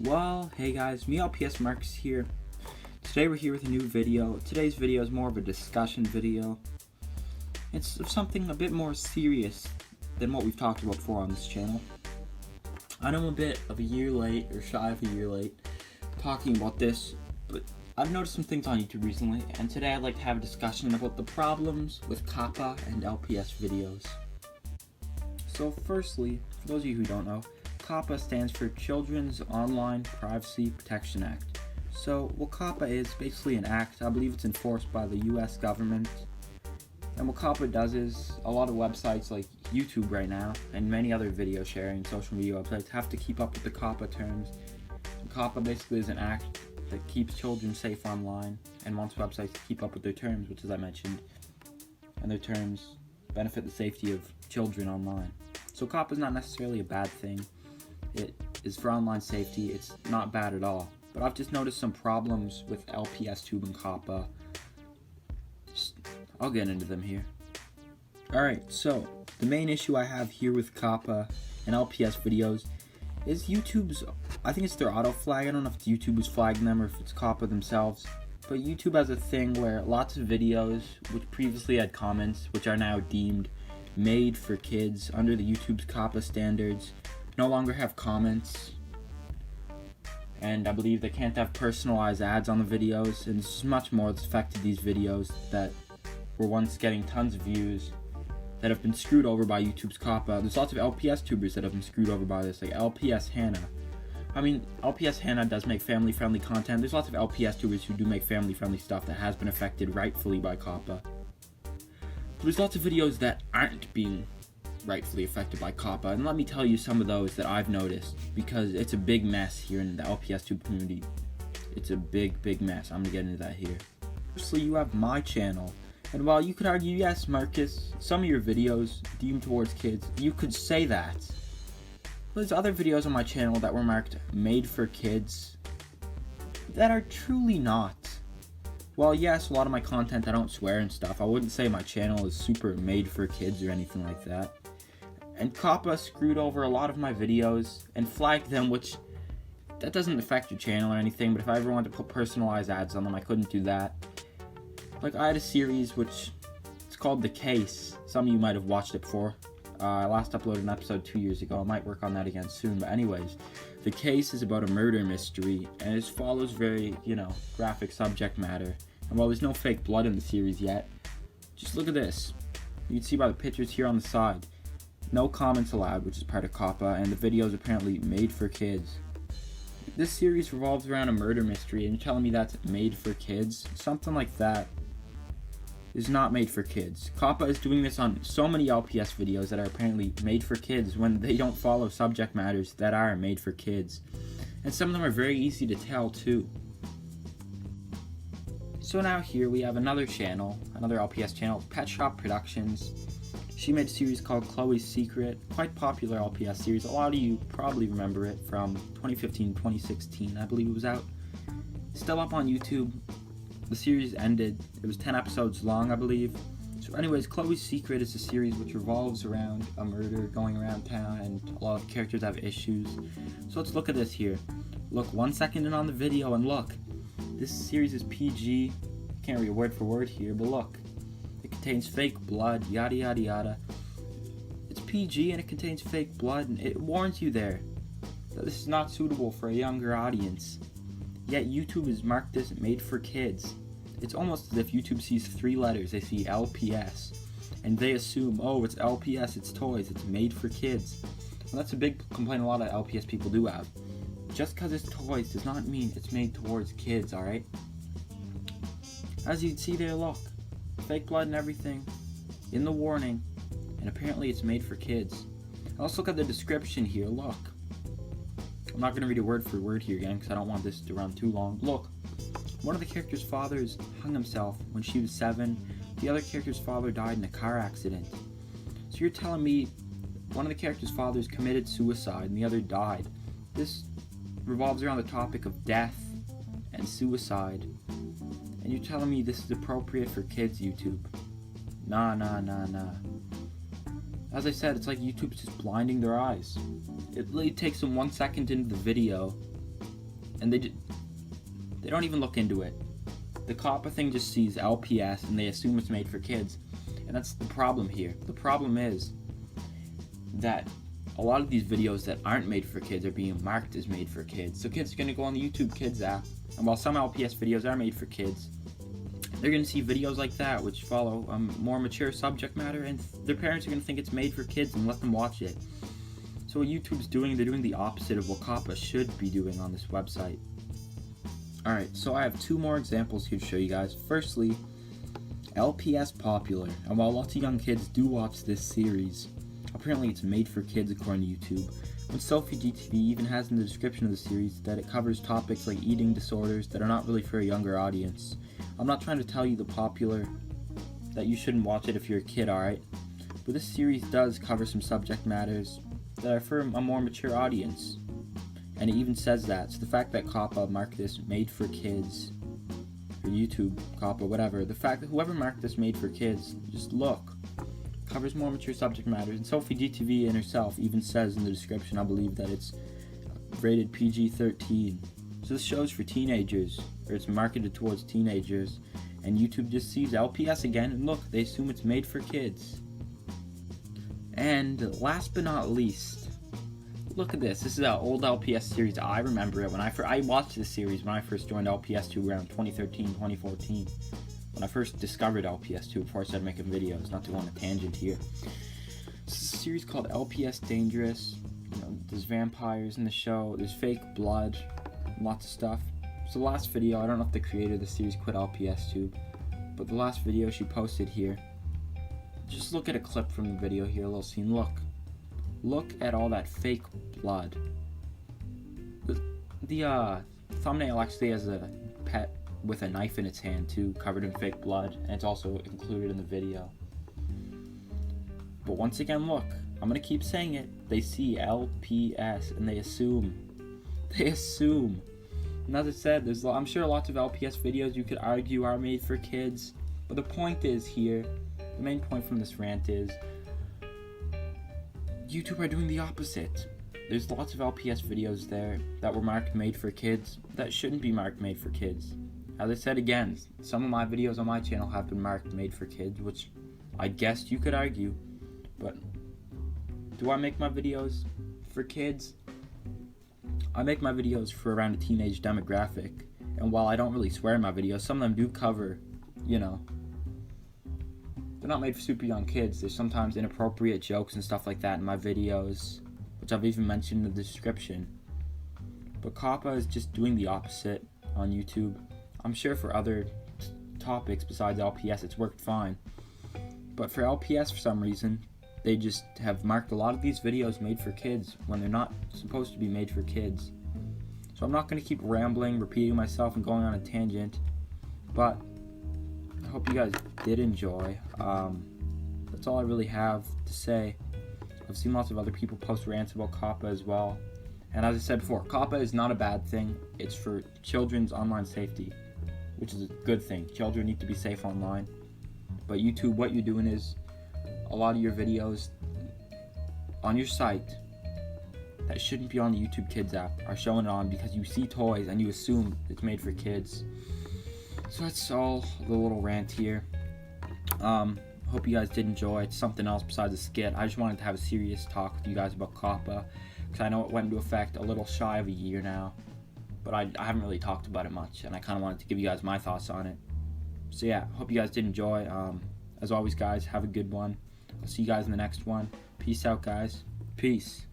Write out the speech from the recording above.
Well, hey guys, me LPSMarcus here. Today we're here with a new video. Today's video is more of a discussion video. It's something a bit more serious than what we've talked about before on this channel. I know I'm a bit of a year late, or shy of a year late, talking about this, but I've noticed some things on YouTube recently, and today I'd like to have a discussion about the problems with COPPA and LPS videos. So firstly, for those of you who don't know, COPPA stands for Children's Online Privacy Protection Act. So what COPPA is basically an act. I believe it's enforced by the US government. And what COPPA does is a lot of websites like YouTube right now and many other video sharing social media websites have to keep up with the COPPA terms. And COPPA basically is an act that keeps children safe online and wants websites to keep up with their terms, which, as I mentioned, and their terms benefit the safety of children online. So COPPA is not necessarily a bad thing. It is for online safety. It's not bad at all. But I've just noticed some problems with LPSTube and COPPA. I'll get into them here. Alright, so the main issue I have here with COPPA and LPS videos is YouTube's, I think it's their auto flag. I don't know if YouTube is flagging them or if it's COPPA themselves. But YouTube has a thing where lots of videos which previously had comments, which are now deemed made for kids under the YouTube's COPPA standards, no longer have comments, and I believe they can't have personalized ads on the videos, and this is much more that's affected these videos that were once getting tons of views that have been screwed over by YouTube's COPPA. There's lots of LPS tubers that have been screwed over by this, like LPS Hannah. I mean, LPS Hannah does make family-friendly content. There's lots of LPS tubers who do make family-friendly stuff that has been affected rightfully by COPPA. But there's lots of videos that aren't being rightfully affected by COPPA, and let me tell you some of those that I've noticed, because it's a big mess here in the LPSTube community. It's a big mess. I'm gonna get into that here. Firstly, you have my channel, and while you could argue, yes, Marcus, some of your videos deemed towards kids, you could say that. There's other videos on my channel that were marked made for kids that are truly not. While yes, a lot of my content I don't swear and stuff, I wouldn't say my channel is super made for kids or anything like that. And COPPA screwed over a lot of my videos and flagged them, which that doesn't affect your channel or anything, but if I ever wanted to put personalized ads on them, I couldn't do that. Like, I had a series which it's called The Case. Some of you might have watched it before. I last uploaded an episode 2 years ago. I might work on that again soon, but anyways, The Case is about a murder mystery, and it follows very, graphic subject matter. And while there's no fake blood in the series yet, just look at this. You can see by the pictures here on the side. No comments allowed, which is part of COPPA, and the video is apparently made for kids. This series revolves around a murder mystery, and you're telling me that's made for kids? Something like that is not made for kids. COPPA is doing this on so many LPS videos that are apparently made for kids when they don't follow subject matters that are made for kids. And some of them are very easy to tell too. So now here we have another channel, another LPS channel, Pet Shop Productions. She made a series called Chloe's Secret, quite popular LPS series. A lot of you probably remember it from 2015, 2016, I believe it was out. Still up on YouTube. The series ended. It was 10 episodes long, I believe. So anyways, Chloe's Secret is a series which revolves around a murder going around town, and a lot of characters have issues. So let's look at this here. Look, 1 second in on the video, and look. This series is PG. Can't read word for word here, but look. It contains fake blood, yada yada yada. It's PG and it contains fake blood, and it warns you there that this is not suitable for a younger audience. Yet YouTube has marked this made for kids. It's almost as if YouTube sees 3 letters. They see LPS, and they assume, oh, it's LPS, it's toys, it's made for kids. And that's a big complaint a lot of LPS people do have. Just because it's toys does not mean it's made towards kids, alright? As you can see there, look. Fake blood and everything in the warning, and apparently it's made for kids. Let's look at the description here. Look. I'm not going to read it word for word here again because I don't want this to run too long. Look. One of the character's fathers hung himself when she was 7. The other character's father died in a car accident. So you're telling me one of the character's fathers committed suicide and the other died. This revolves around the topic of death and suicide. And you're telling me this is appropriate for kids, YouTube? Nah. As I said, it's like YouTube's just blinding their eyes. It literally takes them 1 second into the video and they don't even look into it. The COPPA thing just sees LPS and they assume it's made for kids, and that's the problem here. The problem is that a lot of these videos that aren't made for kids are being marked as made for kids. So kids are going to go on the YouTube Kids app, and while some LPS videos are made for kids, they're going to see videos like that which follow more mature subject matter, and their parents are going to think it's made for kids and let them watch it. So what YouTube's doing, they're doing the opposite of what COPPA should be doing on this website. Alright, so I have two more examples here to show you guys. Firstly, LPS Popular, and while lots of young kids do watch this series, apparently it's made for kids according to YouTube. When Sophie GTV even has in the description of the series that it covers topics like eating disorders that are not really for a younger audience. I'm not trying to tell you, the Popular, that you shouldn't watch it if you're a kid, alright? But this series does cover some subject matters that are for a more mature audience. And it even says that. So the fact that COPPA marked this made for kids, or YouTube, COPPA, whatever, the fact that whoever marked this made for kids, just look, covers more mature subject matters. And Sophie GTV in herself even says in the description, I believe, that it's rated PG-13. So this show's for teenagers, or it's marketed towards teenagers, and YouTube just sees LPS again, and look, they assume it's made for kids. And last but not least, look at this. This is an old LPS series. I remember it when I watched this series when I first joined LPSTube around 2013, 2014. When I first discovered LPSTube before I started making videos, not to go on a tangent here. This is a series called LPS Dangerous. You know, there's vampires in the show, there's fake blood, lots of stuff. So the last video, I don't know if the creator of the series quit LPSTube, but the last video she posted here, just look at a clip from the video here, a little scene. Look at all that fake blood. The thumbnail actually has a pet with a knife in its hand too, covered in fake blood, and it's also included in the video. But once again, look, I'm gonna keep saying it, they see LPS and they assume. And as I said, I'm sure lots of LPS videos you could argue are made for kids, but the point is here, the main point from this rant is, YouTube are doing the opposite. There's lots of LPS videos there that were marked made for kids that shouldn't be marked made for kids. As I said again, some of my videos on my channel have been marked made for kids, which I guess you could argue, but do I make my videos for kids? I make my videos for around a teenage demographic, and while I don't really swear in my videos, some of them do cover, you know, they're not made for super young kids. There's sometimes inappropriate jokes and stuff like that in my videos, which I've even mentioned in the description. But COPPA is just doing the opposite on YouTube. I'm sure for other topics besides LPS it's worked fine. But for LPS, for some reason, they just have marked a lot of these videos made for kids when they're not supposed to be made for kids. So I'm not going to keep rambling, repeating myself, and going on a tangent. But I hope you guys did enjoy. That's all I really have to say. I've seen lots of other people post rants about COPPA as well. And as I said before, COPPA is not a bad thing. It's for children's online safety, which is a good thing. Children need to be safe online. But YouTube, what you're doing is, a lot of your videos on your site that shouldn't be on the YouTube Kids app are showing it on because you see toys and you assume it's made for kids. So that's all the little rant here. Hope you guys did enjoy. It's something else besides a skit. I just wanted to have a serious talk with you guys about COPPA, because I know it went into effect a little shy of a year now, but I haven't really talked about it much, and I kind of wanted to give you guys my thoughts on it. So yeah, hope you guys did enjoy. As always, guys, have a good one. I'll see you guys in the next one. Peace out, guys. Peace.